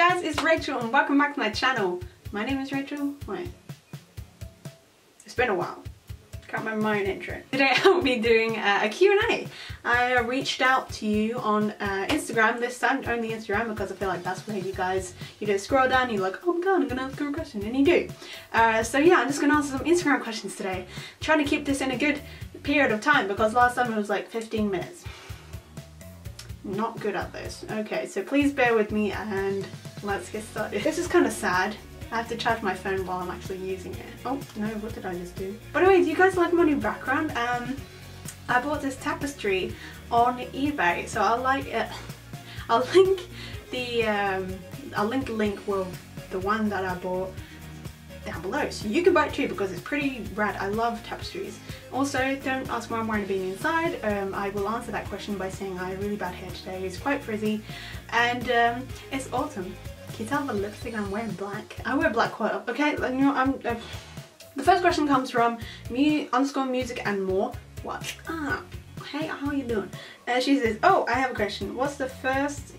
guys, it's Rachel and welcome back to my channel. My name is Rachel. Wait. It's been a while. Can't remember my own intro. Today I'll be doing a Q&A. I reached out to you on Instagram, this time only Instagram, because I feel like that's where you guys, you just scroll down and you're like, oh my god, I'm gonna ask her a question, and you do. So yeah, I'm just gonna answer some Instagram questions today. Trying to keep this in a good period of time because last time it was like 15 minutes. Not good at this. Okay, so please bear with me and let's get started. This is kind of sad. I have to charge my phone while I'm actually using it. Oh no, what did I just do? By the way, do you guys like my new background? I bought this tapestry on eBay, so I'll link the link with the one that I bought down below, so you can buy it too because it's pretty rad. I love tapestries. Also, don't ask why I'm wearing a beanie inside. I will answer that question by saying I have really bad hair today. It's quite frizzy and it's autumn. Can you tell the lipstick I'm wearing black? I wear black quite often. Okay, you know, the first question comes from _music and more. What? Hey, how are you doing? She says, oh, I have a question. What's the first?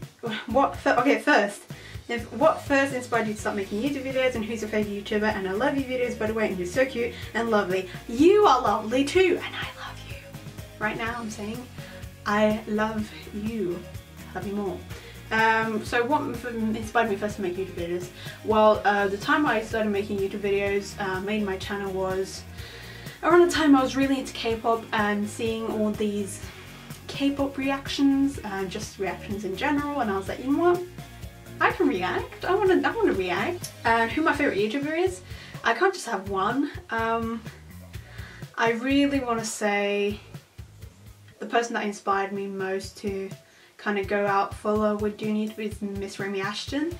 What first inspired you to start making YouTube videos, and who's your favorite YouTuber? And I love your videos, by the way, and you're so cute and lovely. You are lovely too, and I love you. Right now I'm saying I love you. Love you more. So what inspired me first to make YouTube videos? Well, the time I started making YouTube videos, made my channel was around the time I was really into K-pop and seeing all these K-pop reactions and just reactions in general, and I was like, you know what? I can react. I want to react. Who my favorite YouTuber is? I can't just have one. I really want to say the person that inspired me most to kind of go out follow with doing YouTube is Miss Remy Ashton.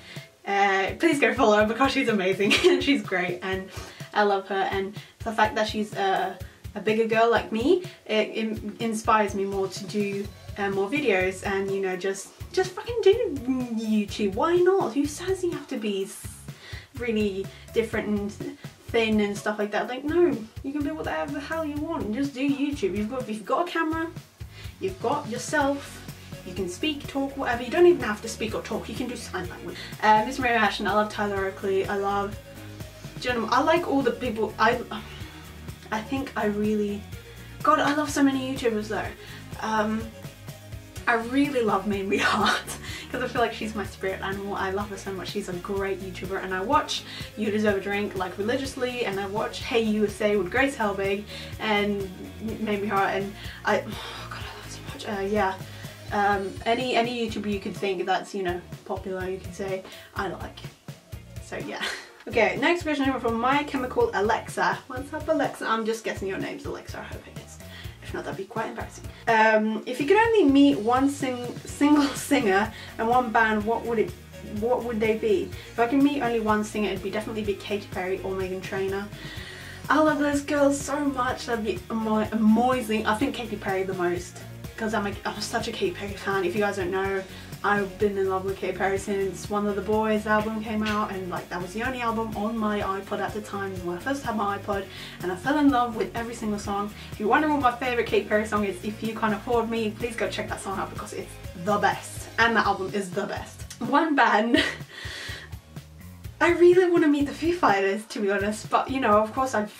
Please go follow her because she's amazing and she's great and I love her, and the fact that she's a bigger girl like me, it inspires me more to do more videos and, you know, just fucking do YouTube. Why not? Who says you have to be really different and thin and stuff like that? Like, no, you can do whatever the hell you want and just do YouTube. If you've got a camera, you've got yourself, you can speak, talk, whatever. You don't even have to speak or talk, you can do sign language. Miss Mary Ashton, I love Tyler Oakley, I love Gentlemen, I like all the people. I think I really, God, I love so many YouTubers though. I really love Mamie Hart because I feel like she's my spirit animal. I love her so much. She's a great YouTuber, and I watch You Deserve a Drink like religiously, and I watch Hey USA with Grace Helbig and Mamie Hart, and oh God, I love so much. Yeah, any YouTuber you could think that's, you know, popular, you could say I like. So yeah. Okay, next question from My Chemical Alexa. What's up, Alexa? I'm just guessing your name's Alexa. I hope it is. If not, that'd be quite embarrassing. If you could only meet one single singer and one band, what would they be? If I could meet only one singer, it'd definitely be Katy Perry or Meghan Trainor. I love those girls so much. That'd be amazing. I think Katy Perry the most because I'm such a Katy Perry fan. If you guys don't know, I've been in love with Katy Perry since One of the Boys album came out, and like that was the only album on my iPod at the time when I first had my iPod, and I fell in love with every single song. If you're wondering what my favourite Katy Perry song is, If You Can't Afford Me, please go check that song out because it's the best, and that album is the best. One band, I really want to meet the Foo Fighters, to be honest, but you know, of course I'd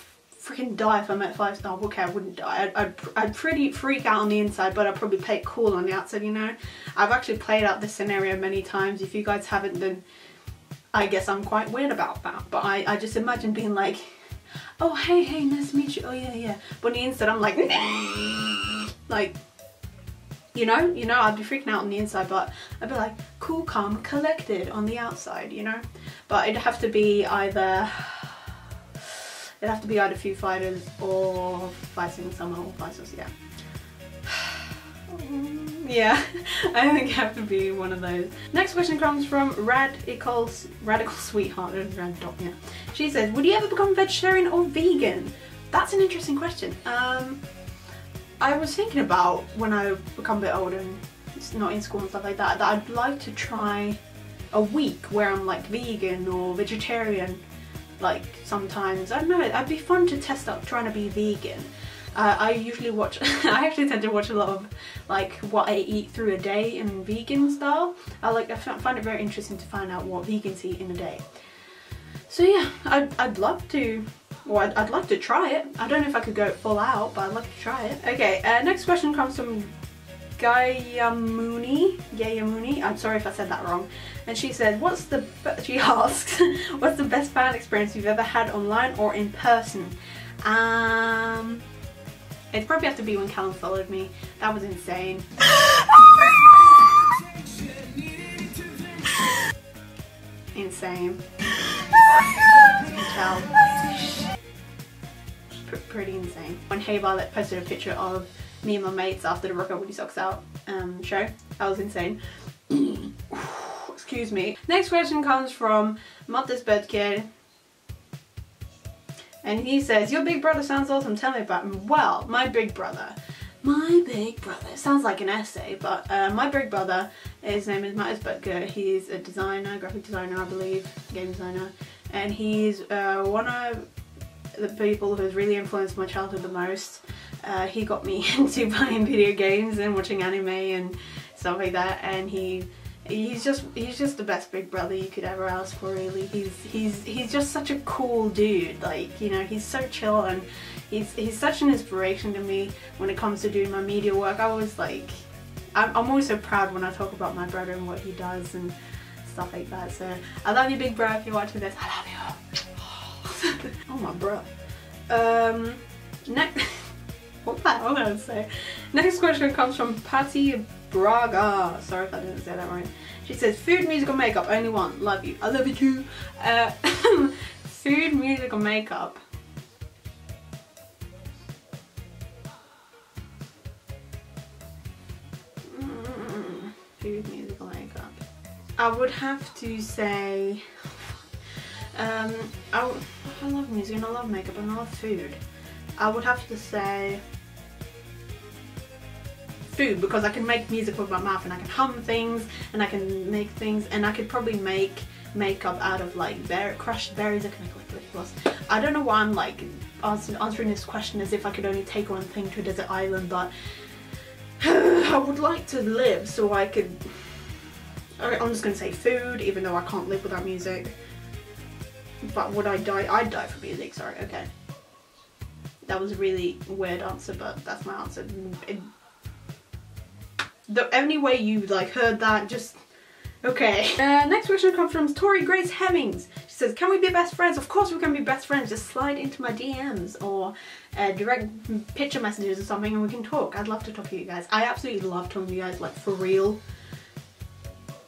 freaking die if I met 5 Star. Okay, I wouldn't die. I'd pretty freak out on the inside, but I'd probably play it cool on the outside, you know? I've actually played out this scenario many times. If you guys haven't, then I guess I'm quite weird about that. But I just imagine being like, oh, hey, nice to meet you. Oh, yeah. But on the inside, I'm like, like, you know, I'd be freaking out on the inside, but I'd be like, cool, calm, collected on the outside, you know? But it'd have to be either Foo Fighters or Fighting Summer or Fighters, yeah. Yeah, I think I have to be one of those. Next question comes from Radical Sweetheart, yeah. She says, would you ever become vegetarian or vegan? That's an interesting question. I was thinking about when I become a bit older and it's not in school and stuff like that, that I'd like to try a week where I'm like vegan or vegetarian. Like sometimes, I don't know, it'd be fun to test out trying to be vegan. I usually watch, I actually tend to watch a lot of like what I eat through a day in vegan style. I find it very interesting to find out what vegans eat in a day. So yeah, I'd love to, well, I'd like to try it. I don't know if I could go full out, but I'd like to try it. Okay, next question comes from Gayamuni, I'm sorry if I said that wrong, and she said, she asks, what's the best fan experience you've ever had online or in person? It'd probably have to be when Callum followed me. That was insane. Insane. You can tell. Pretty insane. When Hey Violet posted a picture of me and my mates after the Rock Out Woody Socks Out show. That was insane. Excuse me. Next question comes from Mother's Bird Kid. And he says, your big brother sounds awesome, tell me about him. Well, my big brother, sounds like an essay, but my big brother, his name is Mattis Butker. He's a designer, graphic designer I believe, game designer, and he's one of the people who's really influenced my childhood the most. He got me into playing video games and watching anime and stuff like that, and he's just the best big brother you could ever ask for, really. He's just such a cool dude. Like, you know, he's so chill, and he's such an inspiration to me when it comes to doing my media work. I always like, I'm always so proud when I talk about my brother and what he does and stuff like that. So I love you, big bro, if you're watching this. I love you. Oh my bro. Next. What the hell did I say? Next question comes from Patty Braga. Sorry if I didn't say that right. She says, food, music or makeup? Only one. Love you. I love you too. Food, music or makeup? Food, music or makeup? I would have to say, I love music and I love makeup and I love food. I would have to say food, because I can make music with my mouth and I can hum things and I can make things, and I could probably make makeup out of like crushed berries. I can make like lip gloss. I don't know why I'm like answering this question as if I could only take one thing to a desert island, but I would like to live so I could, I'm just gonna say food, even though I can't live without music. But would I die? I'd die for music, sorry, okay. That was a really weird answer, but that's my answer. The only way you like heard that, just okay. Next question comes from Tori Grace Hemmings. She says, can we be best friends? Of course we can be best friends. Just slide into my DMs or direct picture messages or something and we can talk. I'd love to talk to you guys. I absolutely love talking to you guys, like for real.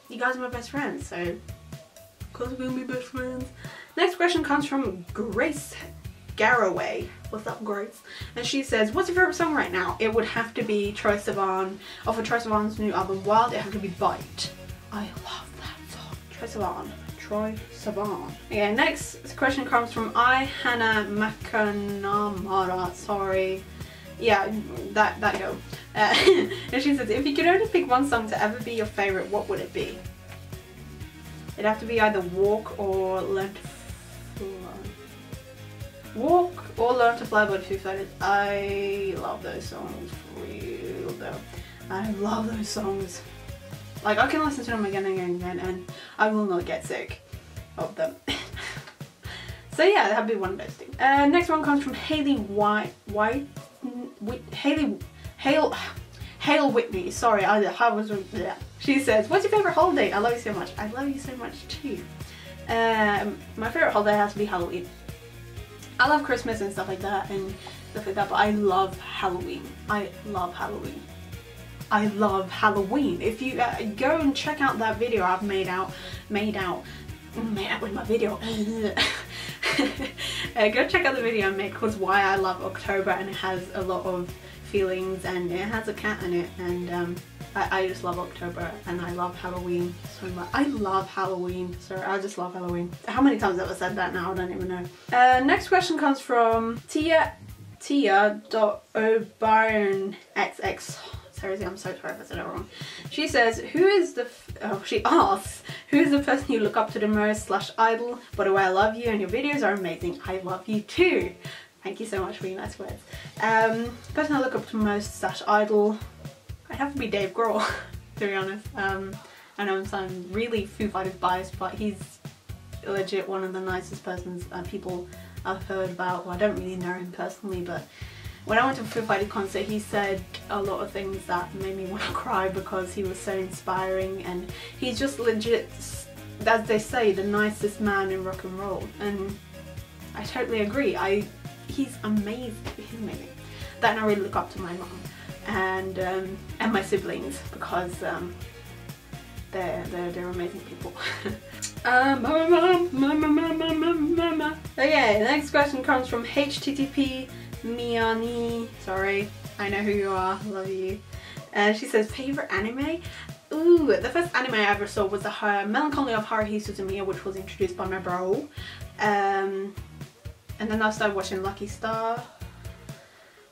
You guys are my best friends, so of course we're gonna be best friends. Next question comes from Grace Garraway. What's up, Grace? And she says, what's your favorite song right now? It would have to be Troye Sivan, off of Troye Sivan's new album Wild. It have to be Bite. I love that song. Troye Sivan. Okay, next question comes from Hannah McNamara. Sorry. Yeah, that girl. And she says, if you could only pick one song to ever be your favorite, what would it be? It'd have to be either Walk or Learn to Fly by the Foo Fighters. I love those songs for real though. I love those songs. Like, I can listen to them again and again and I will not get sick of them. So yeah, that'd be one of those two. Next one comes from Haley Hale Whitney. Sorry, I was. She says, what's your favourite holiday? I love you so much. I love you so much too. My favourite holiday has to be Halloween. I love Christmas and stuff like that and stuff like that, but I love Halloween. I love Halloween. I love Halloween. If you go and check out that video I've made out with my video. Go check out the video I made called Why I Love October, and it has a lot of feelings and it has a cat in it, and I just love October and I love Halloween so much. I love Halloween. Sorry, I just love Halloween. How many times have I said that now? I don't even know. Next question comes from Tia.O'ByrneXX. Seriously, I'm so sorry if I said it wrong. She says, she asks, who is the person you look up to the most / idol? By the way, I love you and your videos are amazing. I love you too. Thank you so much for your nice words. Person I look up to most / idol, I'd have to be Dave Grohl, to be honest. I know I'm sounding really Foo Fighters biased, but he's legit one of the nicest people I've heard about. Well, I don't really know him personally, but when I went to a Foo Fighters concert, he said a lot of things that made me want to cry because he was so inspiring, and he's just legit, as they say, the nicest man in rock and roll, and I totally agree. He's amazing. He's amazing. Then I really look up to my mom and my siblings because they're amazing people. Okay, the next question comes from HTTP Miani. Sorry, I know who you are. Love you. And she says, favorite anime? Ooh, the first anime I ever saw was the Melancholy of Haruhi Suzumiya, which was introduced by my bro. And then I started watching Lucky Star.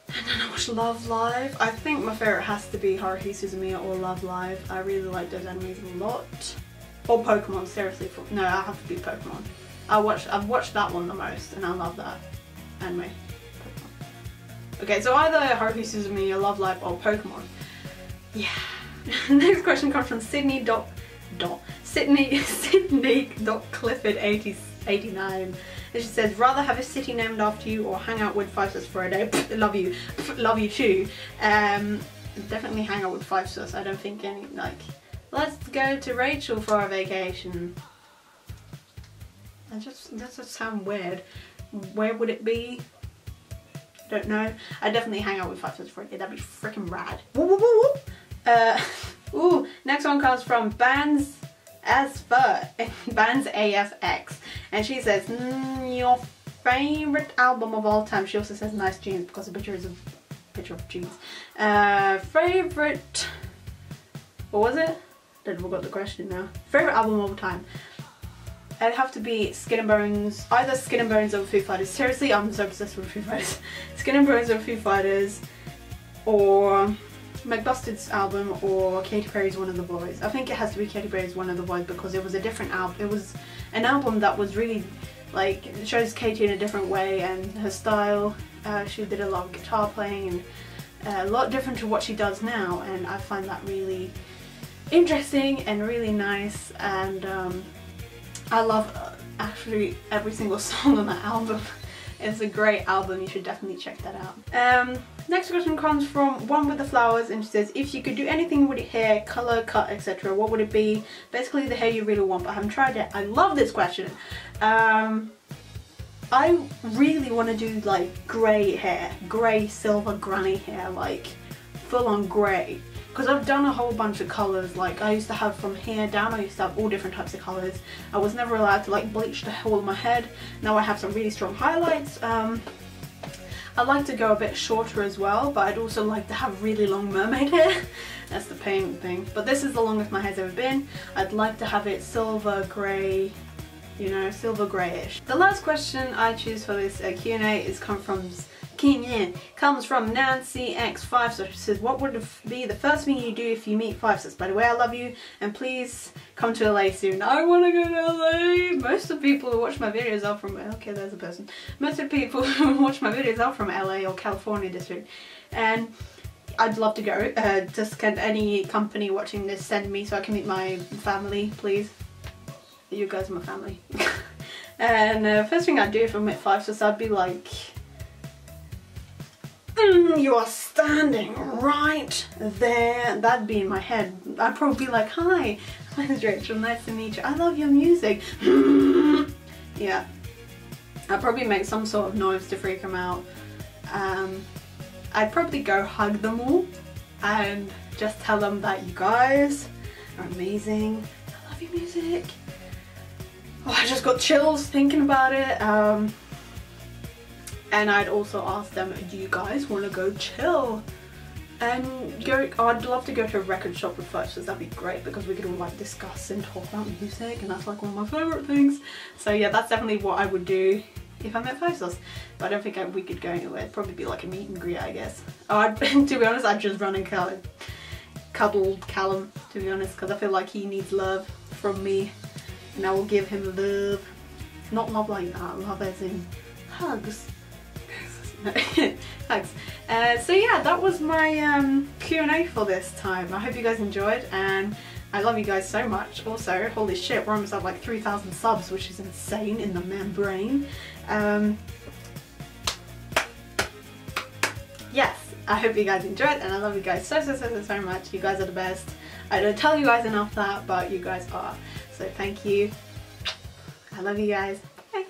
And then I watched Love Live. I think my favourite has to be Haruhi Suzumiya or Love Live. I really like those animes a lot. Or Pokemon, seriously. No, I have to be Pokemon. I've watched that one the most, and I love that anime. Pokemon. Okay, so either Haruhi Suzumiya, Love Live, or Pokemon. Yeah. Next question comes from Sydney.Clifford89. And she says, rather have a city named after you or hang out with Five Sus for a day. Love you. Love you too. Definitely hang out with Five Sus. I don't think any, like, let's go to Rachel for a vacation. That just sound weird. Where would it be? Don't know. I definitely hang out with Five Sus for a day. That'd be freaking rad. Woo, woo, woo, woo. Ooh, next one comes from Bands AFX, and she says, your favorite album of all time. She also says nice jeans because the picture is a picture of jeans. Favorite, what was it? I forgot the question now. Favorite album of all time. It'd have to be Skin and Bones, either Skin and Bones or Foo Fighters. Seriously, I'm so obsessed with Foo Fighters. Skin and Bones or Foo Fighters, or McBusted's album, or Katy Perry's One of the Boys. I think it has to be Katy Perry's One of the Boys because it was a different album. It was an album that was really, like, it shows Katy in a different way and her style. She did a lot of guitar playing and a lot different to what she does now, and I find that really interesting and really nice, and I love actually every single song on that album. It's a great album, you should definitely check that out. Next question comes from One With The Flowers, and she says, if you could do anything with your hair, colour, cut, etc., what would it be? Basically the hair you really want, but I haven't tried it. I love this question. I really want to do like grey hair, grey silver granny hair, like full on grey. Because I've done a whole bunch of colours, like I used to have from here down, I used to have all different types of colours. I was never allowed to like bleach the whole of my head. Now I have some really strong highlights. I'd like to go a bit shorter as well, but I'd also like to have really long mermaid hair. That's the pain thing. But this is the longest my hair's ever been. I'd like to have it silver grey, you know, silver greyish. The last question I choose for this Q&A comes from Nancy X5. So she says, what would be the first thing you do if you meet Five Sus? By the way, I love you, and please come to LA soon. I want to go to LA. Most of the people who watch my videos are from, okay, there's a person. Most of the people who watch my videos are from LA or California district, and I'd love to go. Just can any company watching this send me so I can meet my family, please? You guys are my family. And first thing I'd do if I met Five Sus, I'd be like, you are standing right there. That'd be in my head. I'd probably be like, hi, my name's Rachel, nice to meet you. I love your music. Yeah. I'd probably make some sort of noise to freak them out. I'd probably go hug them all and just tell them that you guys are amazing. I love your music. Oh, I just got chills thinking about it. And I'd also ask them, do you guys want to go chill? And go, I'd love to go to a record shop with Five Sus. That'd be great because we could all like discuss and talk about music, and that's like one of my favourite things. So yeah, that's definitely what I would do if I met Five Sus. But I don't think we could go anywhere. It'd probably be like a meet and greet, I guess. Oh, to be honest, I'd just run and cuddle Callum, to be honest, because I feel like he needs love from me, and I will give him love. Not love like that, love as in hugs. Thanks. So yeah, that was my Q&A for this time. I hope you guys enjoyed, and I love you guys so much. Also, holy shit, we're almost at like 3,000 subs, which is insane in the membrane. Yes, I hope you guys enjoyed, and I love you guys so much. You guys are the best. I don't tell you guys enough that, but you guys are. So thank you. I love you guys. Bye.